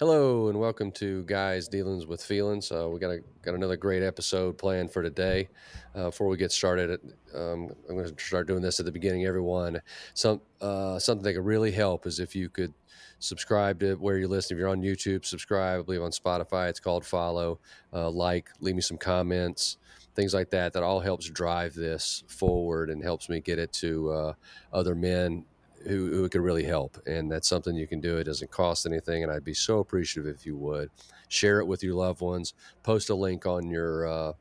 Hello and welcome to Guys Dealings with Feelings. We got another great episode planned for today. Before we get started, I'm going to start doing this at the beginning. Everyone, something that could really help is if you could subscribe to where you're listening. If you're on YouTube, subscribe. I believe on Spotify, it's called follow. Leave me some comments, things like that. That all helps drive this forward and helps me get it to other men who could really help. And that's something you can do. It doesn't cost anything. And I'd be so appreciative if you would share it with your loved ones, post a link on your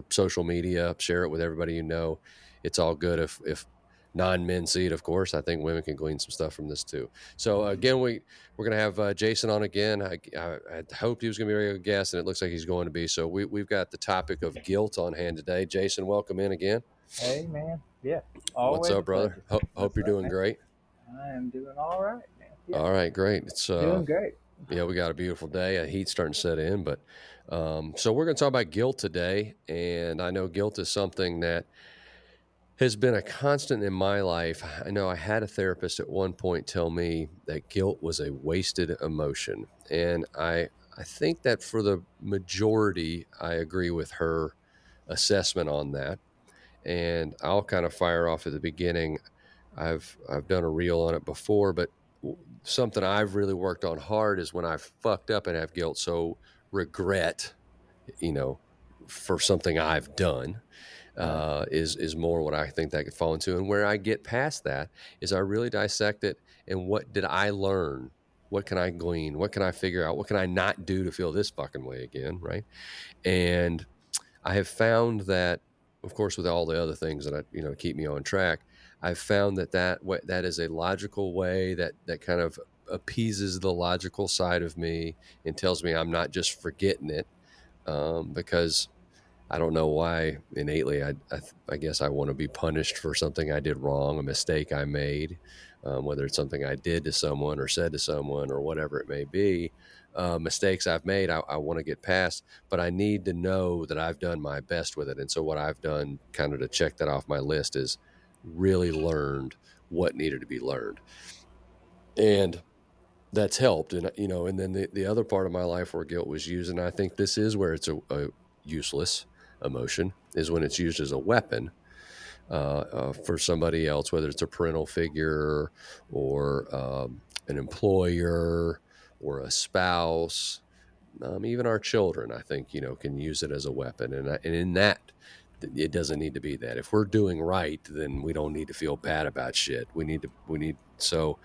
social media, share it with everybody you know. It's all good if non-men see it, of course. I think women can glean some stuff from this too. So again, we're going to have Jason on again. I hoped he was going to be a guest, and it looks like he's going to be. So we've got the topic of guilt on hand today. Jason, welcome in again. Hey, man. Yeah, What's always a up, brother? pleasure. Hope What's you're up, doing man? great. I am doing all right, man. Yeah, All right, great. It's doing great. yeah, we got a beautiful day. Heat's starting to set in, but so we're going to talk about guilt today, and I know guilt is something that has been a constant in my life. I know I had a therapist at one point tell me that guilt was a wasted emotion, and I think that for the majority, I agree with her assessment on that. And I'll kind of fire off at the beginning. I've done a reel on it before, but something I've really worked on hard is when I've fucked up and have guilt. So regret, you know, for something I've done Right. is more what I think that could fall into. And where I get past that is I really dissect it and what did I learn? What can I glean? What can I figure out? What can I not do to feel this fucking way again? Right. And I have found that, of course, with all the other things that keep me on track, I've found that is a logical way that kind of appeases the logical side of me and tells me I'm not just forgetting it, because I don't know why innately I guess I want to be punished for something I did wrong, a mistake I made, whether it's something I did to someone or said to someone or whatever it may be. Mistakes I've made, I want to get past, but I need to know that I've done my best with it. And so what I've done kind of to check that off my list is really learned what needed to be learned. And that's helped. And then the other part of my life where guilt was used, and I think this is where it's a useless emotion, is when it's used as a weapon for somebody else, whether it's a parental figure or an employer or a spouse, even our children, I think, can use it as a weapon. And in that, it doesn't need to be that. If we're doing right, then we don't need to feel bad about shit. So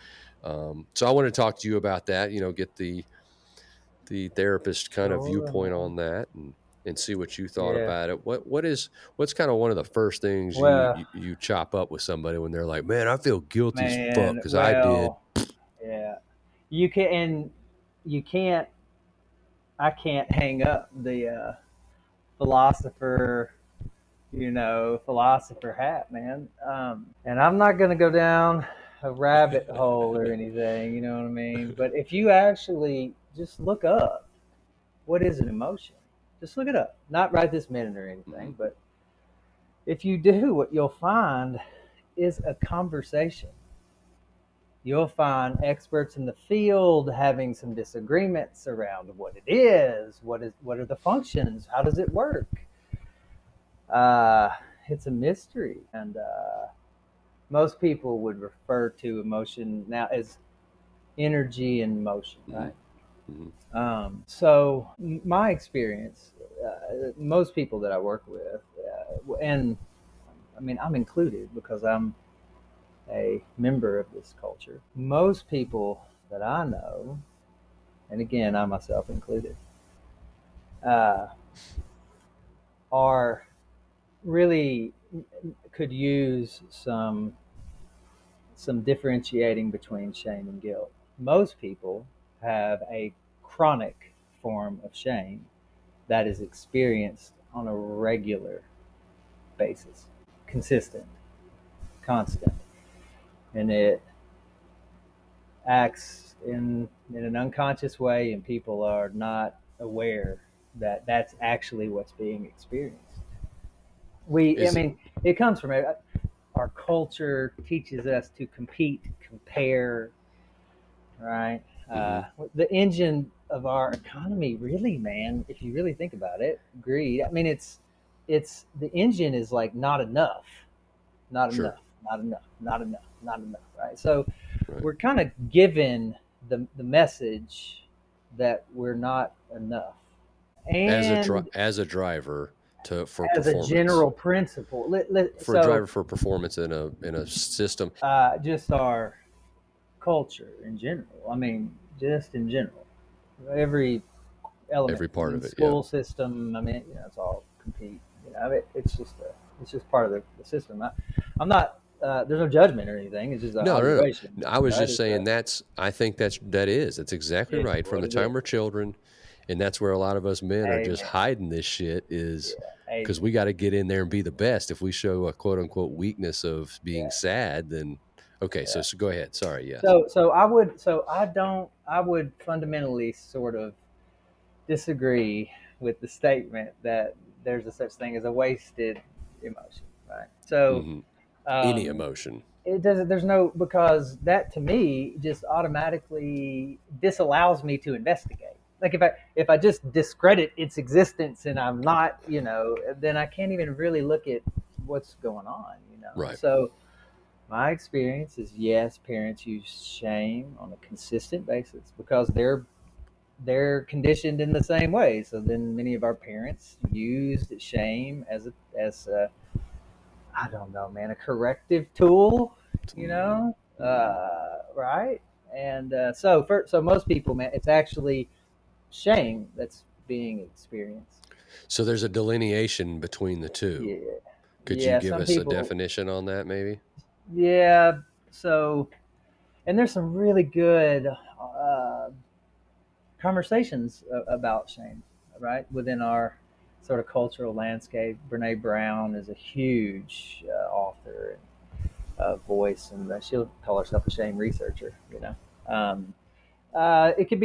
I want to talk to you about that, get the therapist kind of Sure, viewpoint man. on that and see what you thought Yeah. about it. What's kind of one of the first things Well, you chop up with somebody when they're like, man, I feel guilty as fuck man. because I did. Well, yeah. You can, and you can't. I can't hang up the philosopher, philosopher hat, man. And I'm not going to go down a rabbit hole or anything. You know what I mean? But if you actually just look up what is an emotion, just look it up. Not right this minute or Mhm. anything, but if you do, what you'll find is a conversation. You'll find experts in the field having some disagreements around what it is, what are the functions, how does it work. Uh, it's a mystery, and most people would refer to emotion now as energy and motion, Mhm. right? Mhm. So my experience, most people that I work with, and I mean I'm included because I'm a member of this culture. Most people that I know, and again I myself included, uh, are really could use some differentiating between shame and guilt. Most people have a chronic form of shame that is experienced on a regular basis, consistent, constant, and it acts in an unconscious way, and people are not aware that that's actually what's being experienced. I Is it? mean, it comes from it. Our culture teaches us to compete, compare, right? Mm-hmm. The engine of our economy, really, man. If you really think about it, greed. I mean, it's the engine is like not enough, not Sure. enough, not enough, not enough, not enough. Right. So Right. we're kind of given the message that we're not enough, and As a driver for as a performance, general principle, for a driver for performance in a system, just our culture in general. I mean, just in general, every element. every I part mean, of it. Yeah. school system. I mean, it's all compete. It's just part of the system. I'm not. There's no judgment or anything. It's just an No, no, observation, no. I was right? just saying I think that's exactly It's right. From what the it is. time we're children, and that's where a lot of us men are just Amen. hiding this shit is Yeah. because Amen. we got to get in there and be the best. If we show a quote unquote weakness of being Yeah. sad, then okay. Yeah. So go ahead. Sorry. Yes. So I would fundamentally sort of disagree with the statement that there's a such thing as a wasted emotion, right? So Hmm. Any um, emotion. it doesn't. There's no, because that to me just automatically disallows me to investigate. Like if I just discredit its existence and I'm not, then I can't even really look at what's going on, Right. So my experience is, yes, parents use shame on a consistent basis because they're conditioned in the same way. So then many of our parents used shame as a I don't know, man, a corrective tool, Mhm. right? And so most people, man, it's actually shame that's being experienced. So there's a delineation between the two. Yeah, Could you yeah. give Some us a people, definition on that, maybe? yeah. So, and there's some really good conversations about shame, right, within our sort of cultural landscape. Brene Brown is a huge author and voice, and she'll call herself a shame researcher. Um, it could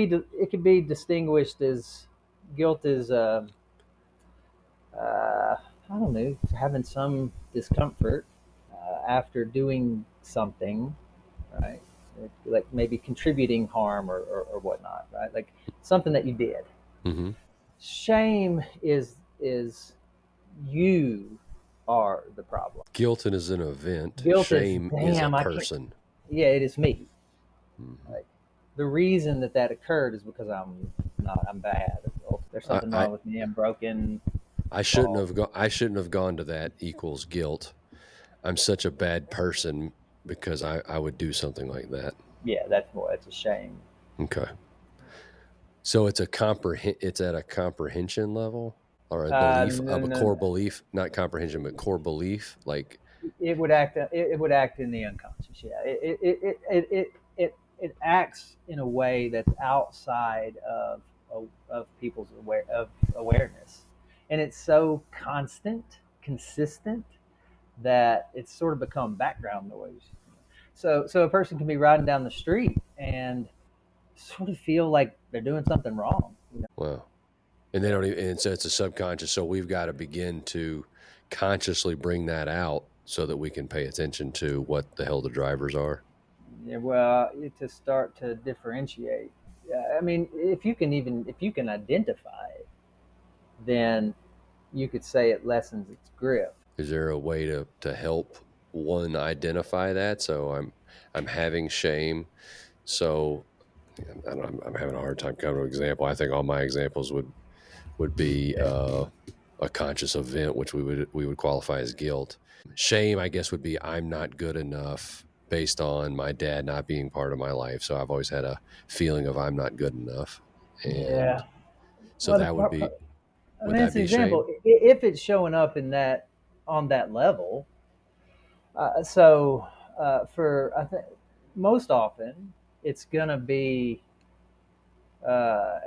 be distinguished as guilt is I don't know, having some discomfort after doing something, right? Like maybe contributing harm or whatnot, right? Like something that you did. Hmm. Shame is you are the problem. Guilt is an event. Guilt is, Shame is a damn, I can't. person. Yeah, it is me. Hmm. Like the reason that occurred is because I'm bad. There's I, something I wrong with me. I'm broken. shouldn't Flawed. have I shouldn't have gone to that equals guilt. I'm such a bad person because I would do something like that. Yeah, that's a shame. Okay. So it's at a comprehension level or a belief No, of a no, core no. belief, not comprehension, but core belief. Like, It would act in the unconscious. Yeah, it acts in a way that's outside of people's awareness, and it's so constant, consistent that it's sort of become background noise. So a person can be riding down the street and sort of feel like they're doing something wrong. wow. And they don't even, and so it's a subconscious. So we've got to begin to consciously bring that out so that we can pay attention to what the hell the drivers are. Yeah, well, to start to differentiate. I mean, if you can identify it, then you could say it lessens its grip. Is there a way to help one identify that? So I'm having shame. So I don't know, I'm having a hard time coming to an example. I think all my examples would be Okay. a conscious event, which we would qualify as guilt. Shame, I guess, would be I'm not good enough based on my dad not being part of my life. So I've always had a feeling of I'm not good enough, and Yeah. so Well, that would be I would mean, that it's an be example. shame? If it's showing up in that on that level, so for I think most often it's gonna be uh,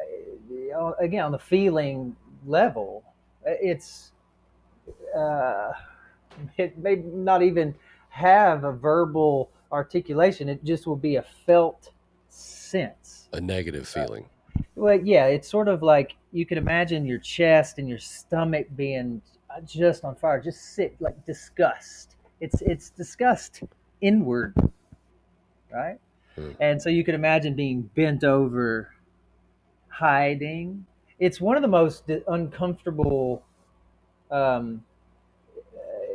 again on the feeling level. It's uh, it may not even have a verbal articulation. It just will be a felt sense. A negative feeling, Well, yeah, it's sort of like you can imagine your chest and your stomach being just on fire. Just sit like disgust. It's disgust inward, right? Mm, And so you can imagine being bent over, hiding. It's one of the most uncomfortable um,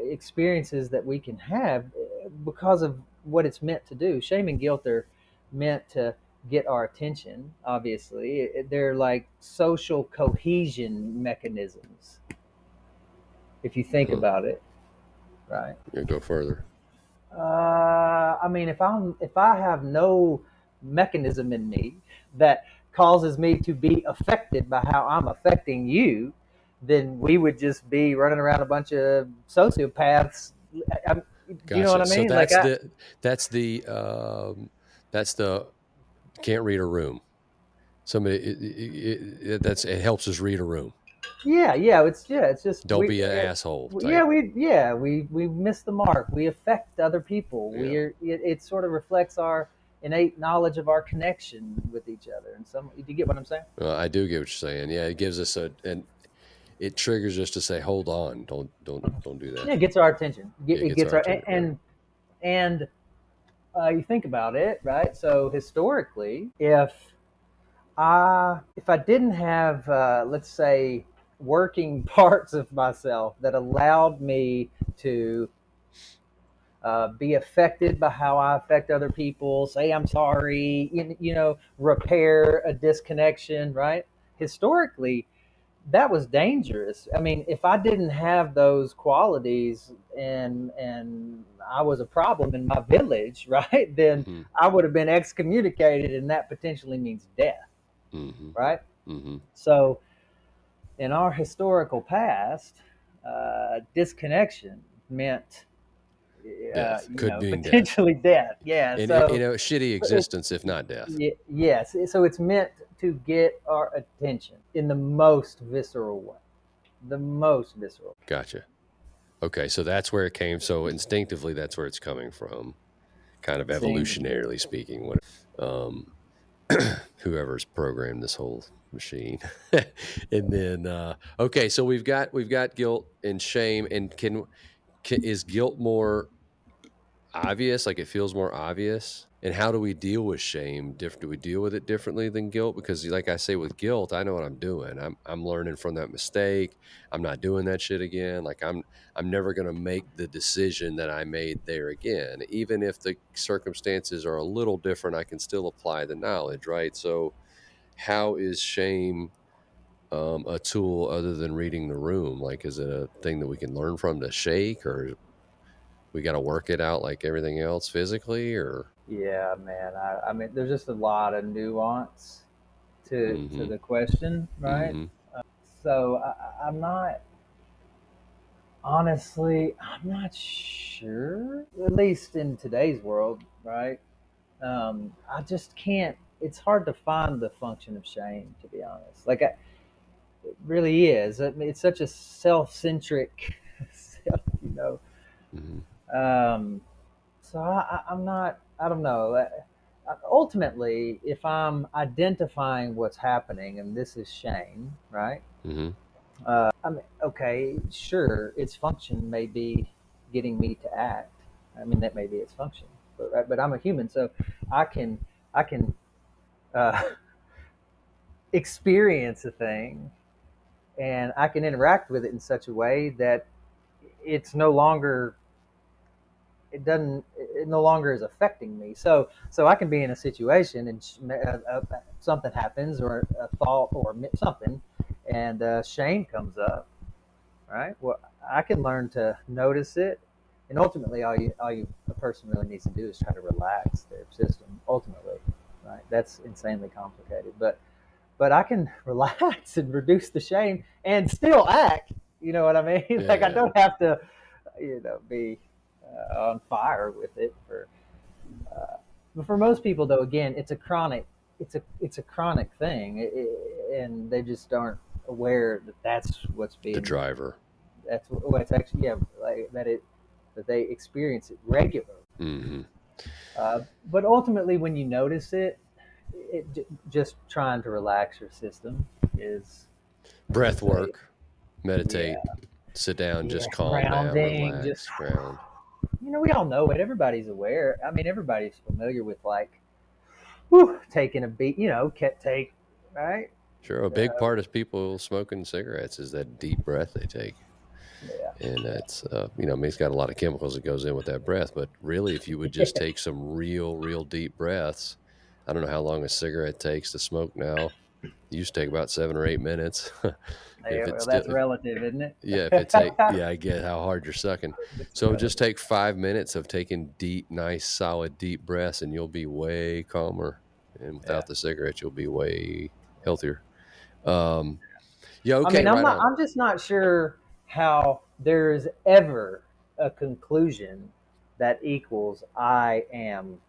experiences that we can have because of what it's meant to do. Shame and guilt are meant to get our attention, obviously. They're like social cohesion mechanisms, if you think huh. about it, right? You go further. I mean, if I have no mechanism in me that causes me to be affected by how I'm affecting you, then we would just be running around a bunch of sociopaths. Do you know what Gotcha. I So mean? Like, I that's the that's the can't read a room. Somebody it helps us read a room. it's just Don't be an asshole type. we miss the mark. We affect other people. Yeah. It sort of reflects our innate knowledge of our connection with each other. And some, do you get what I'm saying? I do get what you're saying. Yeah, it gives us and it triggers us to say, "Hold on, don't do that." Yeah, it gets our attention. Yeah, it It gets gets our our attention. Yeah. and you think about it, right? So historically, if I didn't have, let's say, working parts of myself that allowed me to be affected by how I affect other people, say I'm sorry, repair a disconnection, right? Historically, that was dangerous. I mean, if I didn't have those qualities and I was a problem in my village, right, then Mm-hmm. I would have been excommunicated, and that potentially means death, Mm-hmm. right? Mm-hmm. So, in our historical past, disconnection meant, Death could mean death, potentially death. Yeah. and So, shitty it, existence if not death. yes. So it's meant to get our attention in the most visceral way. The most visceral. Gotcha. Okay, so that's where it came. So instinctively, that's where it's coming from, kind of Seems to be. evolutionarily speaking. What um, whoever's programmed this whole machine, and then okay, so we've got guilt and shame, and can is guilt more obvious? Like it feels more obvious. And how do we deal with shame? Do we deal with it differently than guilt? Because, like I say, with guilt, I know what I'm doing. I'm learning from that mistake. I'm not doing that shit again. Like I'm never gonna make the decision that I made there again, even if the circumstances are a little different. I can still apply the knowledge, right? So, how is shame a tool other than reading the room? Like, is it a thing that we can learn from to shake, or we got to work it out like everything else physically, or Yeah, man. I mean, there's just a lot of nuance to mm-hmm, the question, right? mm-hmm, So I'm not honestly, I'm not sure. At least in today's world, right? I just can't. It's hard to find the function of shame, to be honest. It really is. I mean, it's such a self-centric, you know. mm-hmm, Um, so I'm not. I don't know. Ultimately, if I'm identifying what's happening, and this is shame, right? mm-hmm. I mean, okay, sure, its function may be getting me to act. I mean, that may be its function, but I'm a human, so I can uh, experience a thing, and I can interact with it in such a way that it's no longer it no longer is affecting me. So I can be in a situation and something happens or a thought or something, and shame comes up, right? Well, I can learn to notice it, and ultimately, a person really needs to do is try to relax their system. Ultimately, right? That's insanely complicated, but I can relax and reduce the shame and still act. You know what I mean? Yeah, Like, I yeah. don't have to, be on fire with it. But for most people, though, again, it's a chronic thing, and they just aren't aware that The driver. that's what it's actually, yeah, like that they experience it regularly. Mm-hmm. But ultimately, when you notice it, just trying to relax your system is Breath is a work, meditate, yeah, sit down, yeah, just calm down, grounding. Just, relax, ground. we all know it. Everybody's aware. I mean, everybody's familiar with, like, whew, taking a beat, take, right? Sure, a big part of people smoking cigarettes is that deep breath they take. Yeah. And that's, I mean, it's got a lot of chemicals that goes in with that breath, but really, if you would just take some real deep breaths, I don't know how long a cigarette takes to smoke now. It used to take about 7 or 8 minutes. If Yeah, it's well, still that's if relative, isn't it? yeah, if it take yeah, I get how hard you're sucking. It's So just relative. take 5 minutes of taking deep, nice, solid, deep breaths, and you'll be way calmer, and Yeah. without the cigarettes, you'll be way healthier. Um, yeah, I okay, mean, right on. I'm just not sure how there's ever a conclusion that equals I am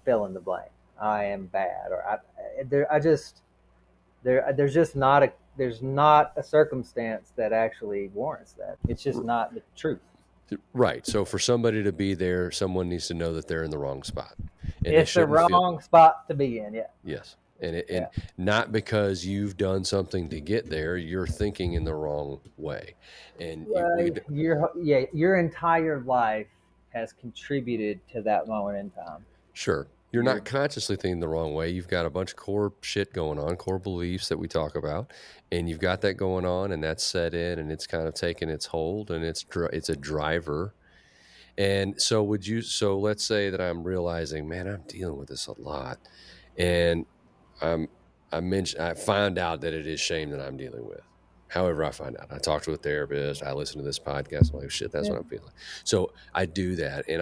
fill in the blank. I am bad, or I just there's just not a circumstance that actually warrants that. It's just not the truth. Right. So for somebody to be there, someone needs to know that they're in the wrong spot, and they It's the shouldn't feel wrong spot to be in. Yeah, yes, and yeah. not because you've done something to get there. You're thinking in the wrong way, and Well, your entire life has contributed to that moment in time. sure you're not You're consciously thinking the wrong way. You've got a bunch of core shit going on, core beliefs that we talk about, and you've got that going on, and that's set in, and it's kind of taken its hold, and it's a driver. And so would you so let's say that I'm realizing, man, I'm dealing with this a lot. And I'm I find out that it is shame that I'm dealing with. However, I find out. I talk to a therapist, I listen to this podcast, I'm like, shit, that's yeah, what I'm feeling. So I do that. And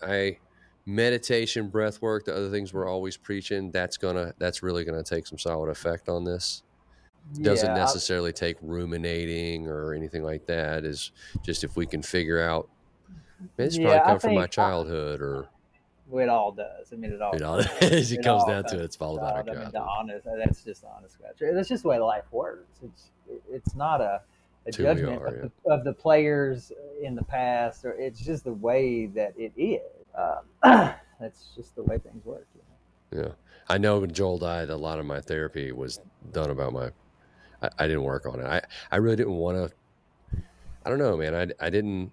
I meditation, breath work, the other things we're always preaching, that's really gonna take some solid effect on this. Doesn't yeah, necessarily take ruminating or anything like that. Is just if we can figure out, man, this probably yeah. I come from my think childhood or it all does. I mean, it all as it it comes all down to comes it, it's all to about our God. I mean, the childhood. honest. That's just the honest answer. That's just the way life works. It's not a It's who we judgment are, yeah. of the players in the past, or it's just the way that it is. That's just the way things work. Yeah. I know when Joel died, a lot of my therapy was done about I didn't work on it. I really didn't want to, I don't know, man. I didn't,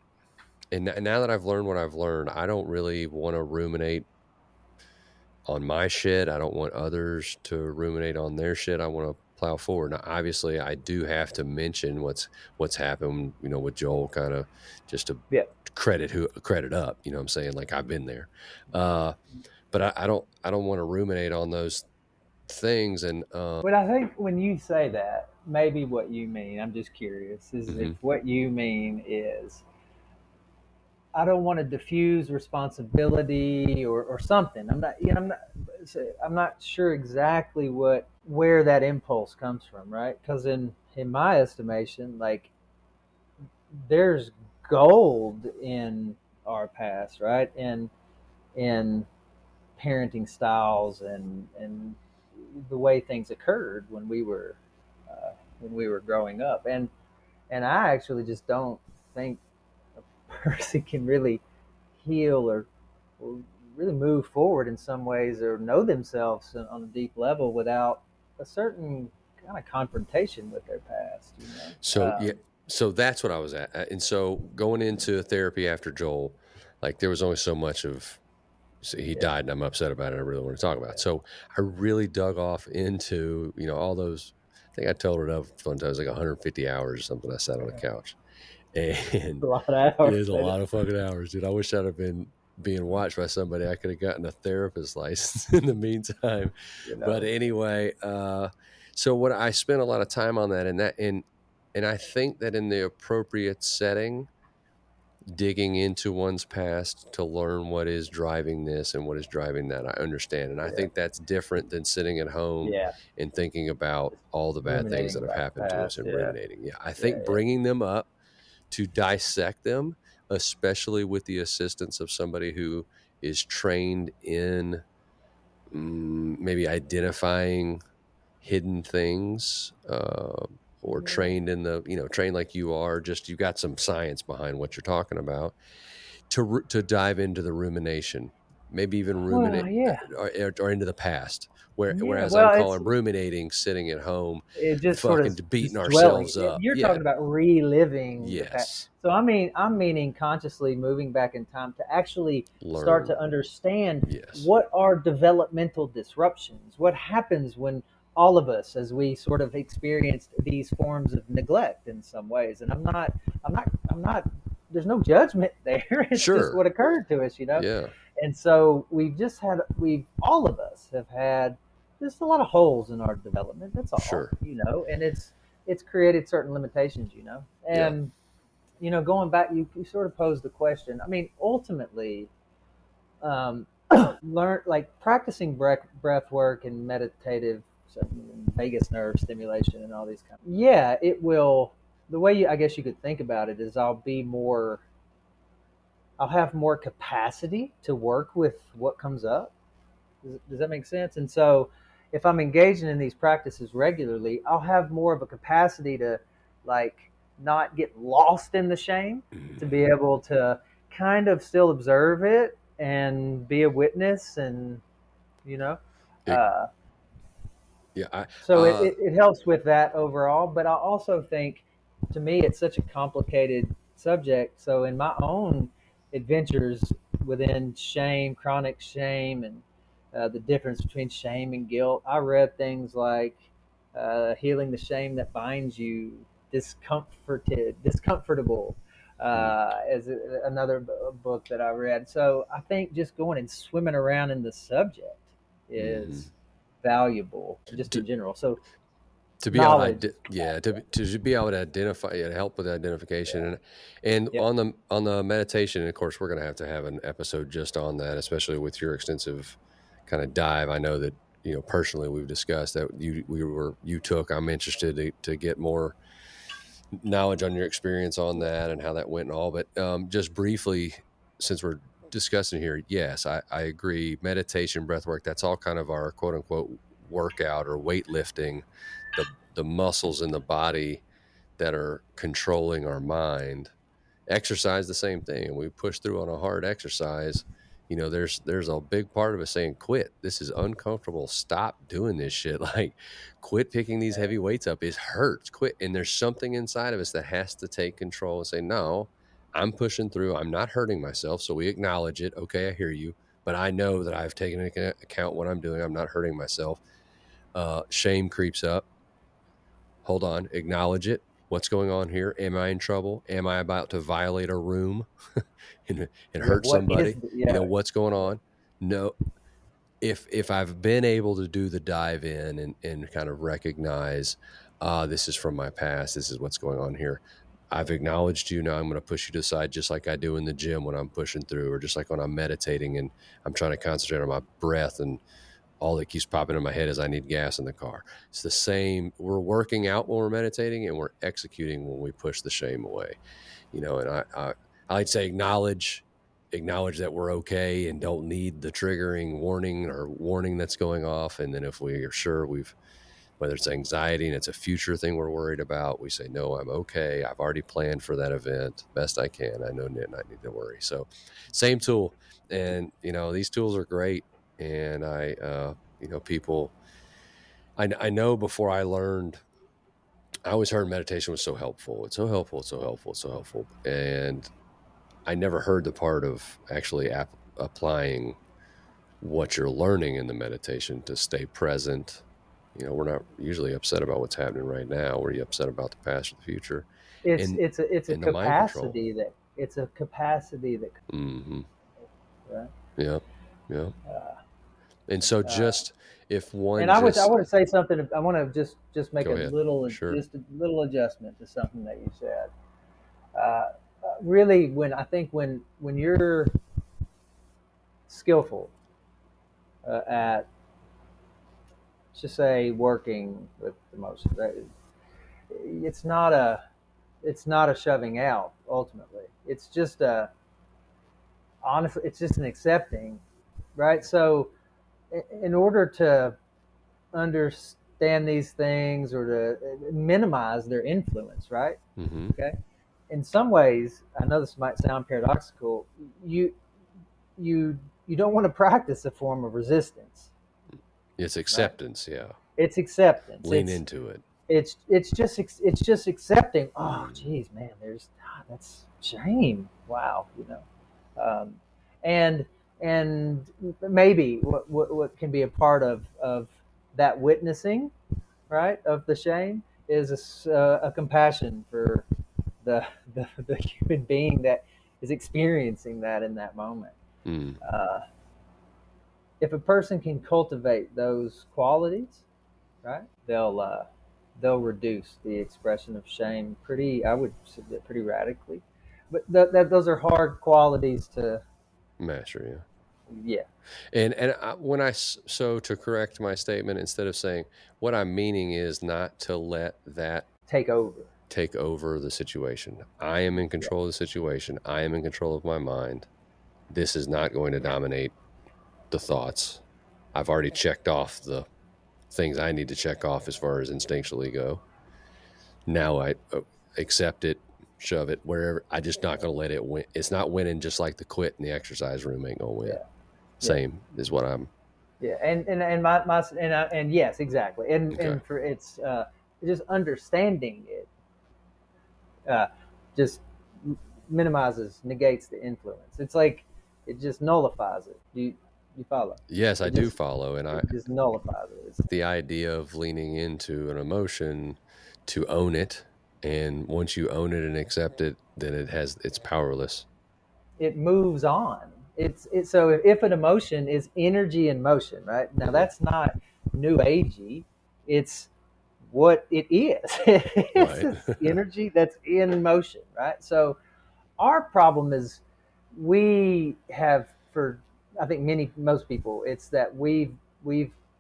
and now that I've learned what I've learned, I don't really want to ruminate on my shit. I don't want others to ruminate on their shit. I want to plow forward. Now, obviously I do have to mention what's happened, with Joel kind of just to Yeah. credit up, you know what I'm saying? Like I've been there. But I don't want to ruminate on those things. And But I think when you say that, maybe what you mean, I'm just curious, is if mhm. what you mean is I don't want to diffuse responsibility or something. I'm not sure exactly where that impulse comes from, right? Because in my estimation, like there's gold in our past, right? In parenting styles and the way things occurred when we were growing up, and I actually just don't think a person can really heal or really move forward in some ways or know themselves on a deep level without a certain kind of confrontation with their past. So yeah, so that's what I was at. And so going into therapy after Joel, like there was only so much of, so he Yeah, died and I'm upset about it. I really want to talk about it. So I really dug off into, all those, I think I totaled it up one time, it was like 150 hours or something. I sat on a couch and a lot of it hours. is a lot of fucking hours, dude. I wish I'd have been being watched by somebody. I could have gotten a therapist license in the meantime. You But know, anyway, so what I spent a lot of time on that, and I think that in the appropriate setting, digging into one's past to learn what is driving this and what is driving that, I understand. And I yeah, think that's different than sitting at home yeah, and thinking about all the bad things ruminating that have about the happened to us past. and Yeah, ruminating. Yeah, I yeah, think yeah, bringing them up to dissect them, especially with the assistance of somebody who is trained in maybe identifying hidden things, or trained in trained like you are, just you got some science behind what you're talking about, to dive into the rumination. maybe even Well, ruminate yeah, or into the past. yeah. Whereas I'm Well, it's calling ruminating, sitting at home, it just sort of fucking beating just dwelling. ourselves up. You're Yeah. talking about reliving the past. Yes. So I'm meaning consciously moving back in time to actually start Learn. to understand Yes. what are developmental disruptions. What happens when all of us, as we sort of experienced these forms of neglect in some ways. And I'm not. There's no judgment there. It's just Sure. what occurred to us, you know. Yeah. And so we've all of us have had just a lot of holes in our development. That's all, Sure. you know, and it's created certain limitations, you know. Yeah. And going back, you sort of posed the question. I mean, ultimately, um, learn like practicing breath work and meditative vagus nerve stimulation and all these kind. Yeah, it will. The way I guess you could think about it is I'll have more capacity to work with what comes up. Does that make sense? And so, if I'm engaging in these practices regularly, I'll have more of a capacity to, like, not get lost in the shame, to be Mhm. able to kind of still observe it and be a witness, and you know, It, uh, yeah. so it helps with that overall. But I also think, to me, it's such a complicated subject. So in my own adventures within shame, chronic shame, and the difference between shame and guilt, I read things like Healing the Shame That Binds You, Discomfortable, mm, as another book that I read. So I think just going and swimming around in the subject mhm. is valuable just in general. So To be able to knowledge is yeah, valuable. to be able to identify, yeah, to help with identification. And Yep. on the meditation, of course, we're going to have an episode just on that, especially with your extensive kind of dive. I know that, personally, we've discussed that you took. I'm interested to get more knowledge on your experience on that and how that went and all. But just briefly, since we're discussing here, yes, I agree. Meditation, breath work, that's all kind of our quote unquote workout or weightlifting, the muscles in the body that are controlling our mind. Exercise, the same thing. We push through on a hard exercise. There's a big part of us saying, quit. This is uncomfortable. Stop doing this shit. Like, quit picking these heavy weights up. It hurts. Quit. And there's something inside of us that has to take control and say, no, I'm pushing through. I'm not hurting myself. So we acknowledge it. Okay, I hear you. But I know that I've taken into account what I'm doing. I'm not hurting myself. Shame creeps up. Hold on. Acknowledge it. What's going on here? Am I in trouble? Am I about to violate a room and Yeah. hurt What is somebody? the, yeah. What's going Yeah. on? No. If I've been able to do the dive in and kind of recognize, this is from my past, this is what's going on here. I've acknowledged you. Now I'm going to push you to the side, just like I do in the gym when I'm pushing through, or just like when I'm meditating and I'm trying to concentrate on my breath, and all that keeps popping in my head is I need gas in the car. It's the same. We're working out when we're meditating, and we're executing when we push the shame away. And I like to say acknowledge that we're okay and don't need the triggering warning that's going off. And then if we are sure whether it's anxiety and it's a future thing we're worried about, we say, no, I'm okay. I've already planned for that event best I can. I know not need to worry. So same tool. And, these tools are great. And people, I know before I learned, I always heard meditation was so helpful. It's so helpful. It's so helpful. It's so helpful. And I never heard the part of actually applying what you're learning in the meditation to stay present. We're not usually upset about what's happening right now. We're upset about the past or the future, It's and it's a the mind control. capacity that it's a capacity that Hmm. right. Yeah, yeah. Uh, And so, uh, just if one and I just want to say something. I want to just make go ahead. Sure. just a little adjustment to something that you said. Really, when I think when you're skillful at, just say, working with emotions, right? It's not a it's not a shoving out. Ultimately, it's just a honestly, it's just an accepting, right? So, in order to understand these things or to minimize their influence, right? Hmm. Okay. In some ways, I know this might sound paradoxical. You you you don't want to practice a form of resistance, It's right? acceptance. Yeah. It's acceptance. Lean into it. It's just accepting. Oh, Mm. geez, man, that's shame. Wow, um, and maybe what can be a part of that witnessing, right, of the shame is a compassion for the human being that is experiencing that in that moment. Mm. Uh, if a person can cultivate those qualities, right, they'll reduce the expression of shame pretty. I would submit pretty radically, but those are hard qualities to. Master. Yeah. Yeah, And when so to correct my statement, instead of saying what I'm meaning is not to let that take over. take over the situation. I am in Yeah, control of the situation. I am in control of my mind. This is not going to dominate the thoughts. I've already checked off the things I need to check off as far as instinctually go. Now I accept it, shove it wherever. I just not going to let it win. It's not winning, just like the quit in the exercise room ain't going to win. yeah, yeah, Same is what I'm. yeah. And yes, exactly. Okay. And for it's just understanding it, uh, just minimizes, negates the influence. It's like it just nullifies it. Do you follow? Yes, I It do just follow. And it just nullifies it. the idea of leaning into an emotion to own it. And once you own it and accept it, then it's powerless. It moves on. So if an emotion is energy in motion, right? Now Hmm. that's not new agey. It's what it is. It's Right. just energy that's in motion, right? So our problem is we have for I think most people it's that we've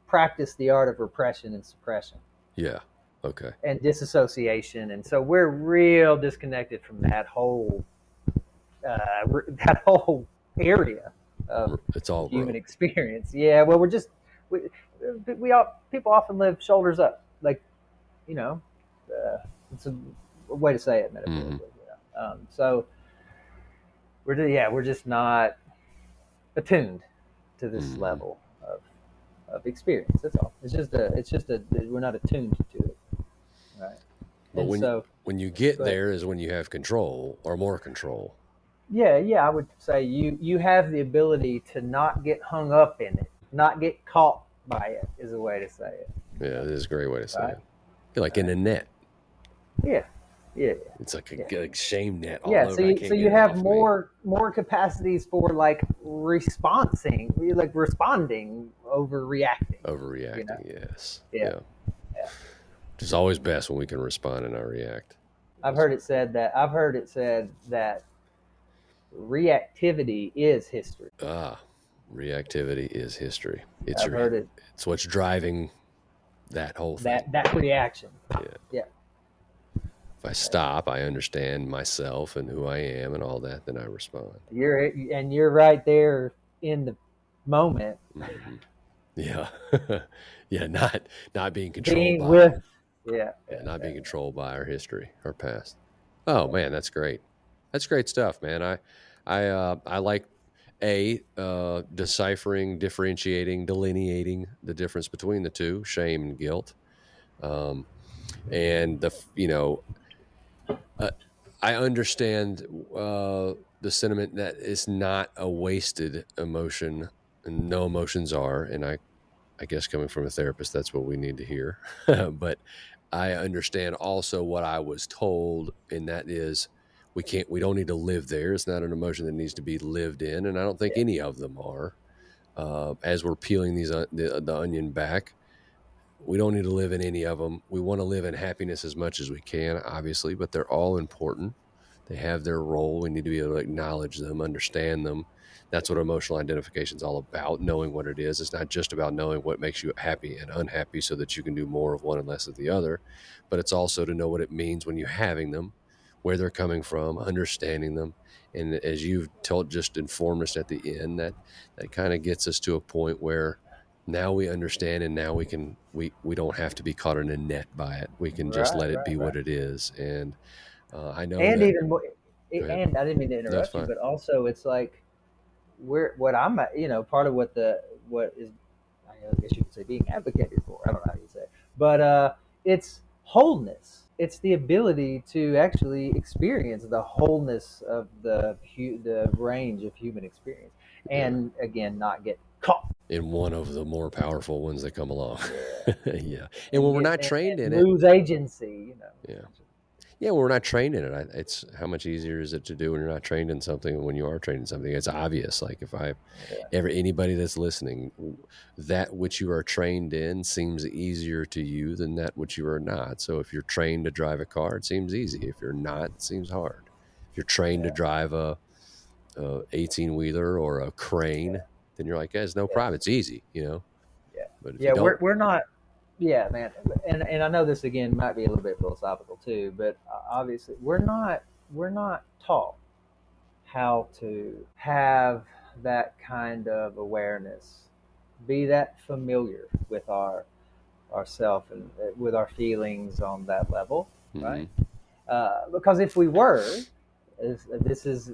practiced the art of repression and suppression Yeah. Okay. and disassociation, and so we're real disconnected from that whole area of It's all human growth. experience. Yeah, well, we, we all people often live shoulders up, like you know, it's a way to say it Hmm. metaphorically. So we're just not attuned to this Hmm. level of experience. That's all. It's just a we're not attuned to it, right? But And so, when you get go ahead. there is when you have control or more control. Yeah, yeah, I would say you have the ability to not get hung up in it, not get caught by it is a way to say it. Yeah, this is a great way to say Right, it. You're like in right. a net. Yeah, yeah, It's like yeah, a like shame net all yeah. So over. I so can't get you it have off me. more capacities for like like responding over reacting. You know. Overreacting. Yes. Yeah, Yeah. yeah. Which is always best when we can respond and not react. That's I've heard it said that reactivity is history. ah, reactivity is history. It's I've your heard it it's what's driving that whole thing. that reaction. Yeah. Yeah. If I stop, I understand myself and who I am and all that, then I respond. You're right there in the moment, Hmm. Yeah. Yeah, not being controlled being by. with. Yeah, Yeah, yeah, not yeah. being controlled by our history, our past. Oh Yeah. man, that's great. That's great stuff, man. I like deciphering, differentiating, delineating the difference between the two, shame and guilt. Um, and uh, I understand the sentiment that it's not a wasted emotion, and no emotions are. And I guess coming from a therapist, that's what we need to hear. But I understand also what I was told, and that is we don't need to live there. It's not an emotion that needs to be lived in, and I don't think Yeah. any of them are. As we're peeling the onion back, we don't need to live in any of them. We want to live in happiness as much as we can, obviously, but they're all important. They have their role. We need to be able to acknowledge them, understand them. That's what emotional identification is all about, knowing what it is. It's not just about knowing what makes you happy and unhappy so that you can do more of one and less of the other, but it's also to know what it means when you're having them, where they're coming from, understanding them. And as you've told, just informed us at the end, that kind of gets us to a point where now we understand, and now we don't have to be caught in a net by it. We can just Right, let it right, be right. what it is. And I know And that. even more, Go ahead. and I didn't mean to That's interrupt you, fine. but also it's like what I'm, part of what is, I guess you could say, being advocated for. I don't know how you say it, but it's wholeness. It's the ability to actually experience the wholeness of the range of human experience, Yeah. and again, not get caught. In one of the more powerful ones that come along. Yeah, Yeah. And and when we're get not trained and in it, lose agency. yeah. Yeah, when we're not trained in it, it's how much easier is it to do when you're not trained in something? When you are trained in something, it's obvious. Like if I Yeah, ever anybody that's listening, that which you are trained in seems easier to you than that which you are not. So if you're trained to drive a car, it seems easy. If you're not, it seems hard. If you're trained to yeah, drive a 18 wheeler or a crane, yeah, then you're like, yeah, it's no yeah, problem. It's easy, you know. yeah, But if you yeah. don't, We're not. Yeah, man, and I know this again might be a little bit philosophical too, but obviously we're not taught how to have that kind of awareness, be that familiar with ourself and with our feelings on that level, right? mm-hmm, Because if we were, this is,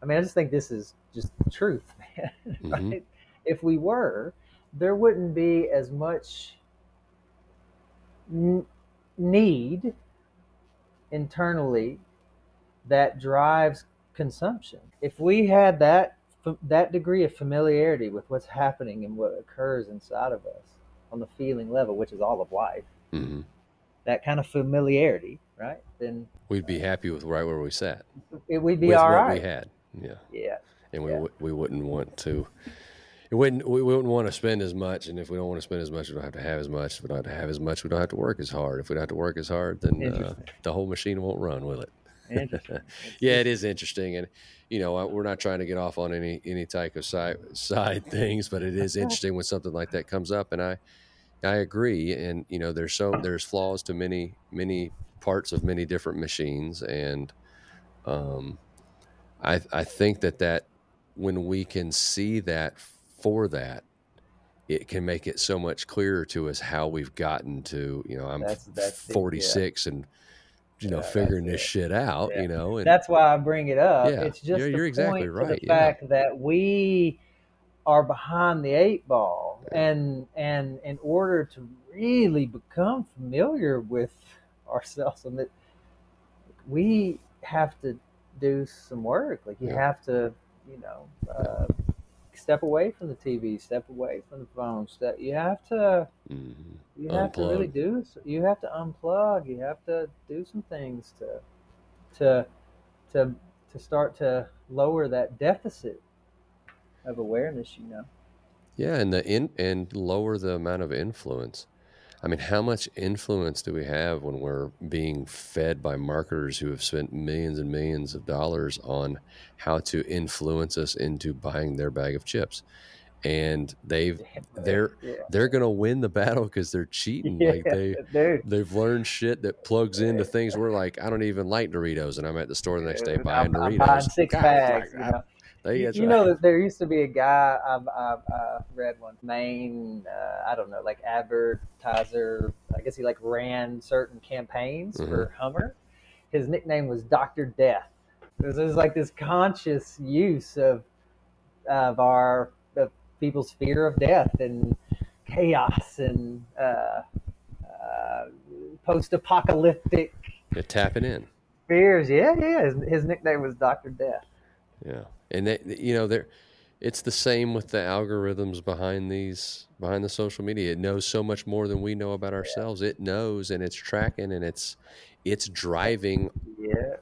I mean, I just think this is just truth, man. mm-hmm, Right? If we were, there wouldn't be as much need internally that drives consumption. If we had that degree of familiarity with what's happening and what occurs inside of us on the feeling level, which is all of life, mm-hmm. that kind of familiarity, right? Then We'd be happy with right where we sat we'd be with all what we right. had. Yeah. Yeah, And yeah, we wouldn't want to we wouldn't want to spend as much, and if we don't want to spend as much, we don't have to have as much. If we don't have to have as much, we don't have to work as hard. If we don't have to work as hard, then interesting, the whole machine won't run, will it? interesting. Yeah, it It's is interesting, and we're not trying to get off on any type of side things, but it is interesting when something like that comes up, and I agree. And there's flaws to many parts of many different machines, and um, I think that when we can see that for that, it can make it so much clearer to us how we've gotten to, I'm that's the, yeah, 46 and yeah, that's figuring this it. shit out, Yeah, and that's why I bring it up. yeah, It's yeah, just to you're exactly point to the right. Yeah, fact that we are behind the eight ball, yeah, and in order to really become familiar with ourselves, and that we have to do some work. Like you yeah, have to, you know, yeah. step away from the TV, step away from the phone. You have to, Hmm. you have to really Unplug. do. You have to unplug. You have to do some things to to to start to lower that deficit of awareness. Yeah, and lower the amount of influence. I mean, how much influence do we have when we're being fed by marketers who have spent millions and millions of dollars on how to influence us into buying their bag of chips? And they're Yeah, they're going to win the battle because they're cheating. Like yeah, dude. they've learned shit that plugs into things where, like, I don't even like Doritos, and I'm at the store the next day buying I'm buying Doritos. six God, bags. that's You right. know that there used to be a guy I've read one main I don't know, like advertiser. I guess he like ran certain campaigns Hmm. for Hummer. His nickname was Doctor Death. It was like this conscious use of people's fear of death and chaos and uh, post-apocalyptic Yeah, tapping in. fears. Yeah, yeah. His nickname was Doctor Death. Yeah, and they're it's the same with the algorithms behind the social media. It knows so much more than we know about Yeah, ourselves. It knows, and it's tracking, and it's driving yeah.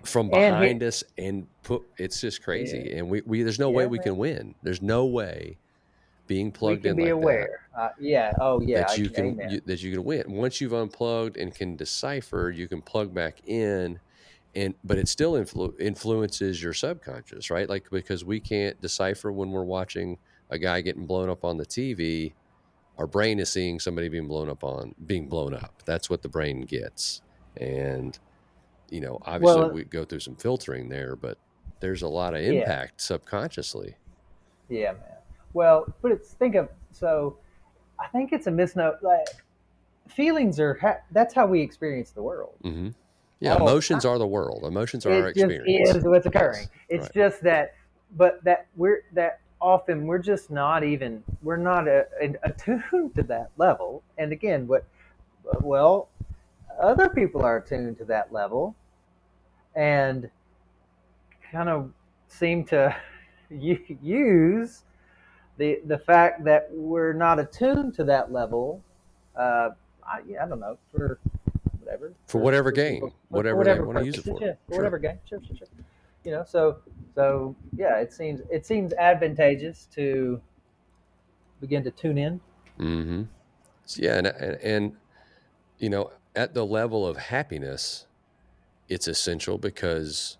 from And he, behind us, and it's just yeah, crazy. And we there's no way yeah, we man. can win. There's no way being We plugged can in be like that aware. Yeah. Oh, yeah. Amen. that you can win. Once you've unplugged and can decipher, you can plug back in, but it still influences your subconscious, right? Like, because we can't decipher when we're watching a guy getting blown up on the TV. Our brain is seeing somebody being blown up. That's what the brain gets. And obviously Well, we go through some filtering there, but there's a lot of yeah, impact subconsciously. yeah, man. Well, but think of, so I think it's a misnomer. Like feelings are that's how we experience the world Hmm. Yeah, all the emotions time. are the world. Emotions are our It just experience. is what's occurring. Yes, It's right. just that but that often we're just not even we're not attuned to that level. And again, what well, other people are attuned to that level and kind of seem to use the fact that we're not attuned to that level. I don't know, for whatever, For whatever for gain, people, for whatever they whatever want to use it purposes, for. yeah, for Sure. whatever gain, sure. So yeah, it seems advantageous to begin to tune in. Mm-hmm. So, yeah, and at the level of happiness, it's essential because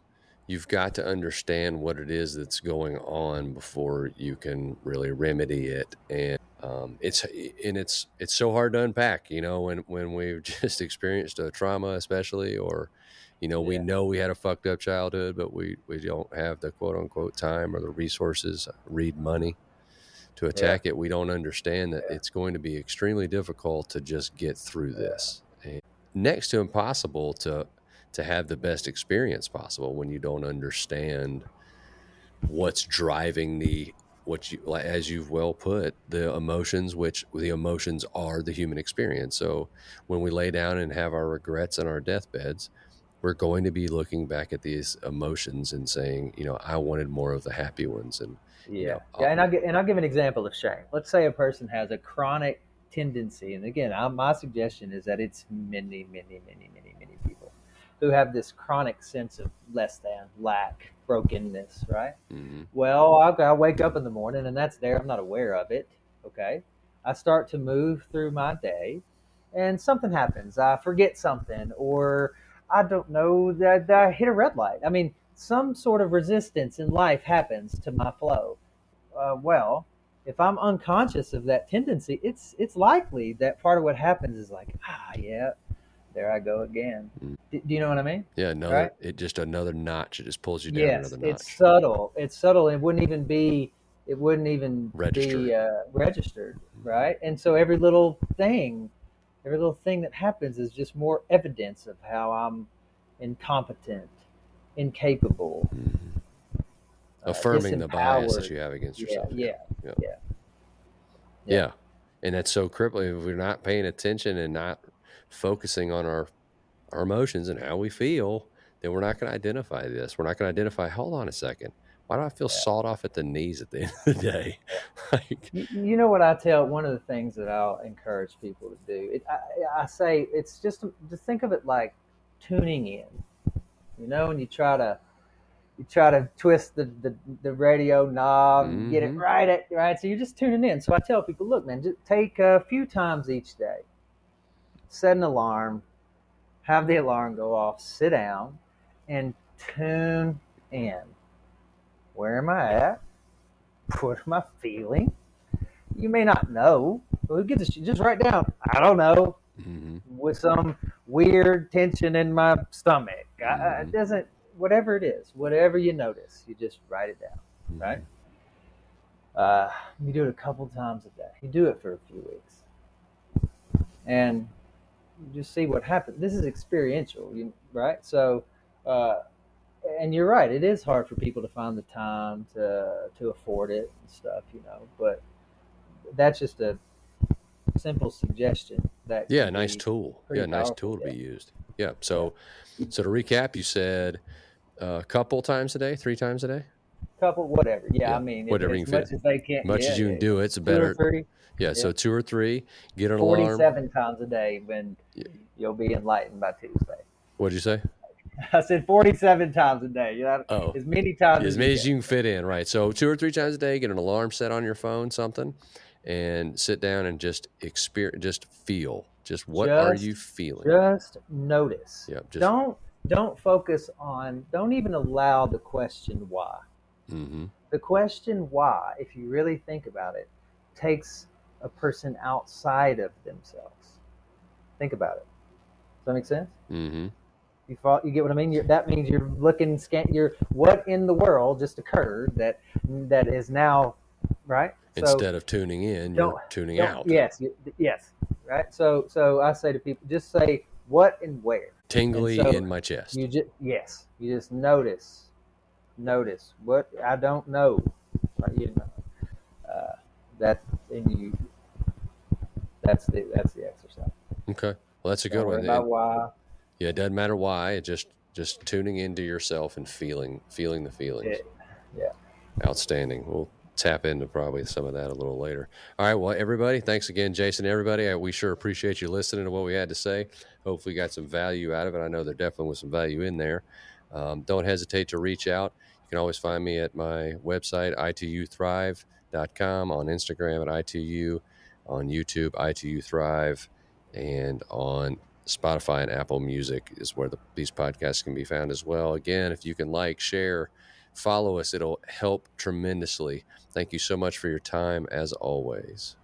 you've got to understand what it is that's going on before you can really remedy it. And it's so hard to unpack, when we've just experienced a trauma, especially, or we Yeah, know we had a fucked up childhood, but we don't have the quote unquote time or the resources, read money, to yeah, attack it. We don't understand that yeah, it's going to be extremely difficult to just get through yeah, this, and next to impossible to have the best experience possible when you don't understand what's driving what you, like, as you've well put, the emotions, which the emotions are the human experience. So when we lay down and have our regrets and our deathbeds, we're going to be looking back at these emotions and saying, I wanted more of the happy ones. And yeah, yeah. And I'll give an example of shame. Let's say a person has a chronic tendency, and again, my suggestion is that it's many people who have this chronic sense of less than, lack, brokenness, right? Mhm. Well, I wake up in the morning and that's there. I'm not aware of it. Okay. I start to move through my day and something happens. I forget something, or I don't know that I hit a red light. I mean, some sort of resistance in life happens to my flow. Well, if I'm unconscious of that tendency, it's likely that part of what happens is like, yeah, there I go again. Mm. Do you know what I mean? Yeah, Right? another notch. It just pulls you down Yes, another it's notch. subtle. It's subtle. It wouldn't even be Registering. registered, Mhm. right? And so every little thing that happens is just more evidence of how I'm incompetent, incapable, Mhm. Affirming the bias that disempowered. you have against Yeah, yourself. Yeah. yeah, Yeah. yeah, yeah, Yeah. And that's so crippling. If we're not paying attention and not focusing on our emotions and how we feel, then we're not going to identify this. We're not going to identify, hold on a second. Why do I feel yeah, sawed off at the knees at the end of the day? yeah. Like, You know what I tell? One of the things that I'll encourage people to do. I say it's just think of it like tuning in. And you try to twist the radio knob, get it mm-hmm. right at right. So you're just tuning in. So I tell people, look, man, just take a few times each day, set an alarm, have the alarm go off, sit down, and tune in. Where am I at? What am I feeling? You may not know. Well, get this, just write down. I don't know, Mm-hmm. with some weird tension in my stomach. It Mm-hmm. doesn't. Whatever it is, whatever you notice, you just write it down. Right? Mm-hmm. You do it a couple times a day. You do it for a few weeks, and you just see what happens. This is experiential, right? So, uh, and you're right. It is hard for people to find the time to afford it and stuff, But that's just a simple suggestion that Yeah, can nice be tool. Yeah, pretty nice powerful. tool to Yeah, be used. Yeah. yeah, So to recap, you said a couple times a day, 3 times a day. couple, whatever. Yeah, I Yeah, mean, whatever you as can fit much in. as they can. Much Yeah, as you yeah, can yeah. do it, it's Two or better. three. Yeah, Yeah, so 2 or 3, get an alarm. 47 times a day when Y- you'll be enlightened by Tuesday. What'd you say? I said 47 times a day. Oh, As many times as as you many as can. you can fit in, right? So 2 or 3 times a day, get an alarm set on your phone, something, and sit down and just experience, just feel, just what are you Just feeling? just notice. Yeah, just Don't focus on, don't even allow the question why. mm-hmm. The question why, if you really think about it, takes a person outside of themselves. Think about it. Does that make sense? Mm-hmm. You get what I mean? That means you're looking you're what in the world just occurred that is now right. So Instead of tuning in, don't you're tuning don't out. yes, right. So I say to people, just say what and where, and Tingly so in my chest. you just notice, Notice what I don't know. You know, that and you. That's the exercise. Okay. Well, that's a good Don't worry one. about And why. yeah, it doesn't matter why. It just tuning into yourself and feeling the feelings. It, yeah. Outstanding. We'll tap into probably some of that a little later. All right. Well, everybody, thanks again, Jason. Everybody, we sure appreciate you listening to what we had to say. Hopefully, you got some value out of it. I know there definitely was some value in there. Don't hesitate to reach out. You can always find me at my website, ituthrive.com, on Instagram at itu, on YouTube, ituthrive, and on Spotify and Apple Music is where these podcasts can be found as well. Again, if you can like, share, follow us, it'll help tremendously. Thank you so much for your time, as always.